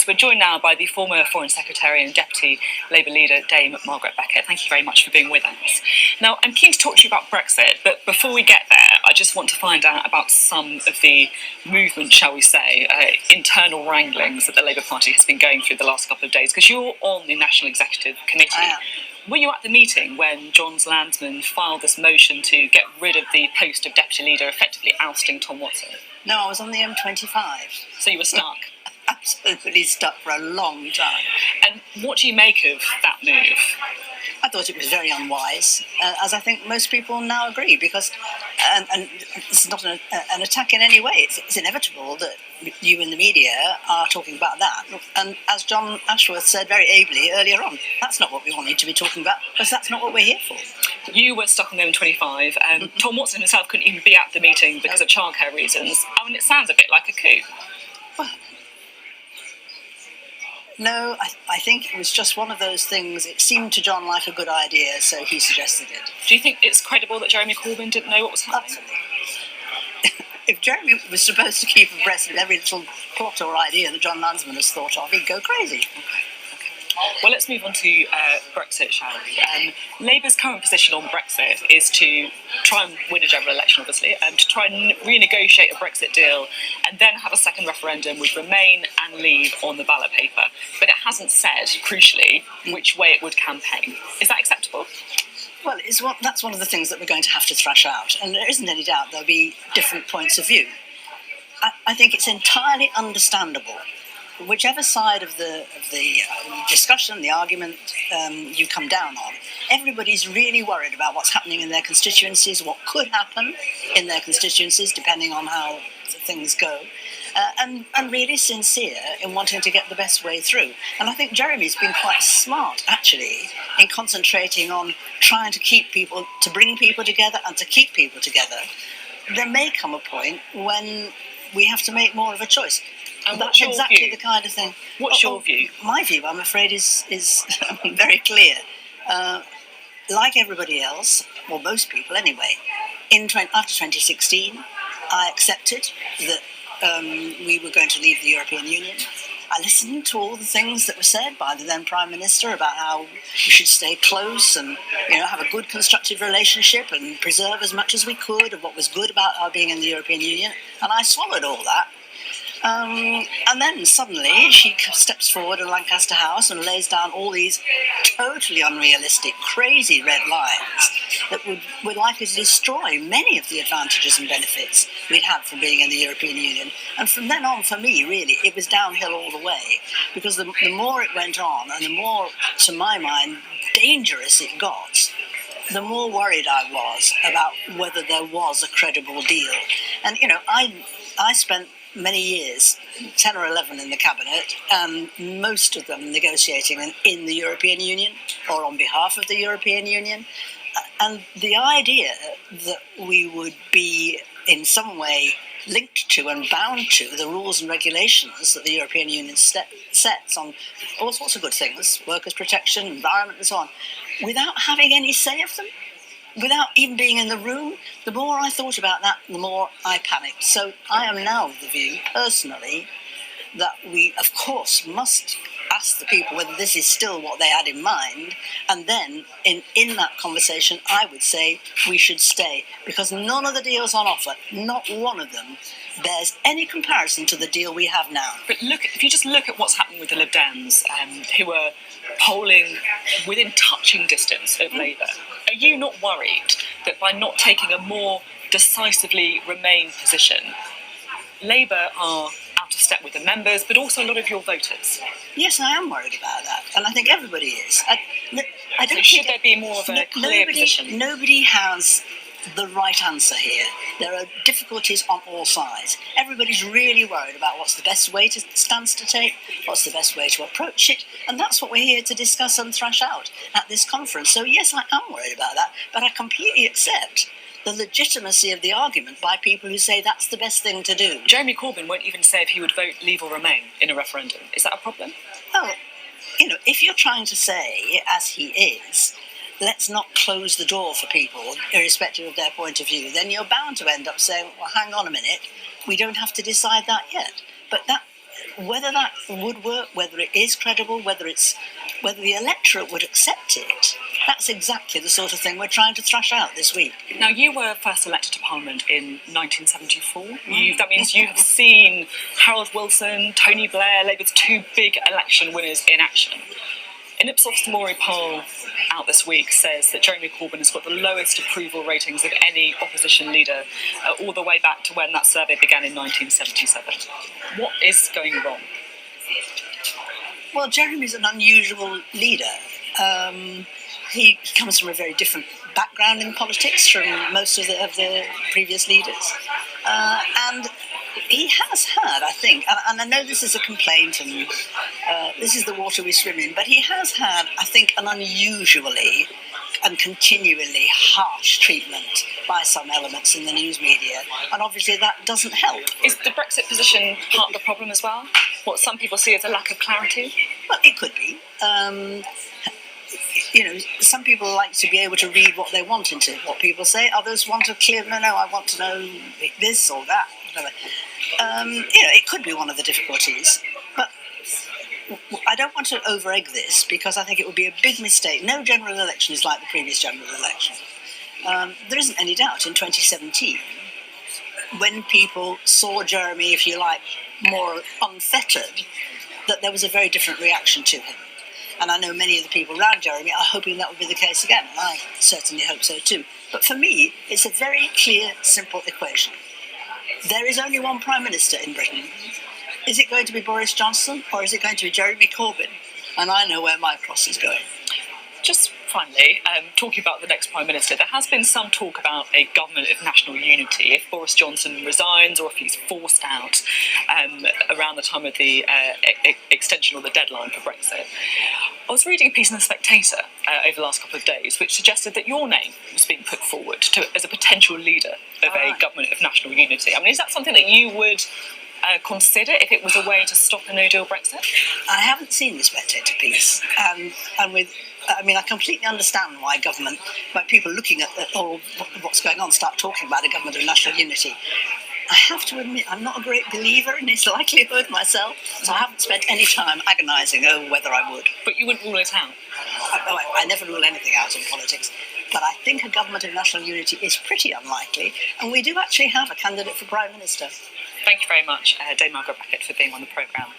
we're joined now by the former Foreign Secretary and Deputy Labour leader, Dame Margaret Beckett. Thank you very much for being with us. Now, I'm keen to talk to you about Brexit, but before we get there, I just want to find out about some of the movement, shall we say, internal wranglings that the Labour Party has been going through the last couple of days, because you're on the National Executive Committee. Were you at the meeting when John's landsman filed this motion to get rid of the post of Deputy Leader, effectively ousting Tom Watson? No, I was on the M25. So you were stuck? Absolutely stuck for a long time. And what do you make of that move? I thought it was very unwise, as I think most people now agree, because, and it's not an attack in any way, it's inevitable that you in the media are talking about that. And as John Ashworth said very ably earlier on, that's not what we all need to be talking about, because that's not what we're here for. You were stuck on the M25, and Tom Watson himself couldn't even be at the meeting because of childcare reasons. I mean, it sounds a bit like a coup. Well, no, I think it was just one of those things. It seemed to John like a good idea, so he suggested it. Do you think it's credible that Jeremy Corbyn didn't know what was happening? Absolutely. If Jeremy was supposed to keep abreast of every little plot or idea that John Landsman has thought of, he'd go crazy. Okay. Well, let's move on to Brexit, shall we? Labour's current position on Brexit is to try and win a general election, obviously, to try and renegotiate a Brexit deal and then have a second referendum with Remain and Leave on the ballot paper. But it hasn't said, crucially, which way it would campaign. Is that acceptable? Well, that's one of the things that we're going to have to thrash out, and there isn't any doubt there'll be different points of view. I think it's entirely understandable. Whichever side of the discussion, the argument you come down on, everybody's really worried about what's happening in their constituencies, what could happen in their constituencies, depending on how things go, and really sincere in wanting to get the best way through. And I think Jeremy's been quite smart, actually, in concentrating on trying to bring people together and to keep people together. There may come a point when we have to make more of a choice. And that's exactly view? The kind of thing. What's your view? My view, I'm afraid, is very clear. Like everybody else, or most people anyway, after 2016, I accepted that we were going to leave the European Union. I listened to all the things that were said by the then Prime Minister about how we should stay close and have a good constructive relationship and preserve as much as we could of what was good about our being in the European Union. And I swallowed all that. And then suddenly she steps forward in Lancaster House and lays down all these totally unrealistic, crazy red lines that were likely to destroy many of the advantages and benefits we'd had from being in the European Union. And from then on, for me, really, it was downhill all the way, because the more it went on and the more, to my mind, dangerous it got, the more worried I was about whether there was a credible deal. And, I spent many years, 10 or 11 in the cabinet, and most of them negotiating in the European Union or on behalf of the European Union. And the idea that we would be in some way linked to and bound to the rules and regulations that the European Union sets on all sorts of good things, workers' protection, environment and so on, without having any say of them, without even being in the room, the more I thought about that, the more I panicked. So I am now of the view, personally, that we, of course, must ask the people whether this is still what they had in mind, and then in that conversation, I would say we should stay, because none of the deals on offer, not one of them, bears any comparison to the deal we have now. But if you just look at what's happening with the Lib Dems, who are polling within touching distance of Labour, are you not worried that by not taking a more decisively Remain position, Labour are out of step with the members, but also a lot of your voters? Yes, I am worried about that, and I think everybody is. I don't should there be more of a clear position? Nobody has the right answer here. There are difficulties on all sides. Everybody's really worried about what's the best stance to take, what's the best way to approach it, and that's what we're here to discuss and thrash out at this conference. So yes, I am worried about that, but I completely accept the legitimacy of the argument by people who say that's the best thing to do. Jeremy Corbyn won't even say if he would vote Leave or Remain in a referendum. Is that a problem? Well, if you're trying to say, as he is, let's not close the door for people, irrespective of their point of view, then you're bound to end up saying, well, hang on a minute, we don't have to decide that yet. But whether that would work, whether it is credible, whether the electorate would accept it, that's exactly the sort of thing we're trying to thrash out this week. Now, you were first elected to Parliament in 1974. That means you have seen Harold Wilson, Tony Blair, Labour's two big election winners in action. An Ipsos Mori poll out this week says that Jeremy Corbyn has got the lowest approval ratings of any opposition leader all the way back to when that survey began in 1977. What is going wrong? Well, Jeremy's an unusual leader. He comes from a very different background in politics from most of the previous leaders. And he has had, I think, and I know this is a complaint and this is the water we swim in, but he has had, I think, an unusually and continually harsh treatment by some elements in the news media, and obviously that doesn't help. Is the Brexit position part of the problem as well? What some people see as a lack of clarity? Well, it could be. Some people like to be able to read what they want into what people say. Others want a clear, no, I want to know this or that, whatever. It could be one of the difficulties, but I don't want to over-egg this because I think it would be a big mistake. No general election is like the previous general election. There isn't any doubt in 2017, when people saw Jeremy, if you like, more unfettered, that there was a very different reaction to him. And I know many of the people around Jeremy are hoping that would be the case again, and I certainly hope so too. But for me, it's a very clear, simple equation. There is only one Prime Minister in Britain. Is it going to be Boris Johnson or is it going to be Jeremy Corbyn? And I know where my cross is going. Just finally, talking about the next Prime Minister, there has been some talk about a government of national unity if Boris Johnson resigns or if he's forced out around the time of the extension or the deadline for Brexit. I was reading a piece in The Spectator over the last couple of days which suggested that your name was being put forward as a potential leader of a government of national unity. I mean, is that something that you would consider if it was a way to stop a no-deal Brexit? I haven't seen the Spectator piece, and I completely understand why people looking at all what's going on start talking about a government of national unity. I have to admit, I'm not a great believer in its likelihood myself, so I haven't spent any time agonising over whether I would. But you wouldn't rule it out? I never rule anything out in politics, but I think a government of national unity is pretty unlikely, and we do actually have a candidate for Prime Minister. Thank you very much, Dame Margaret Beckett, for being on the programme.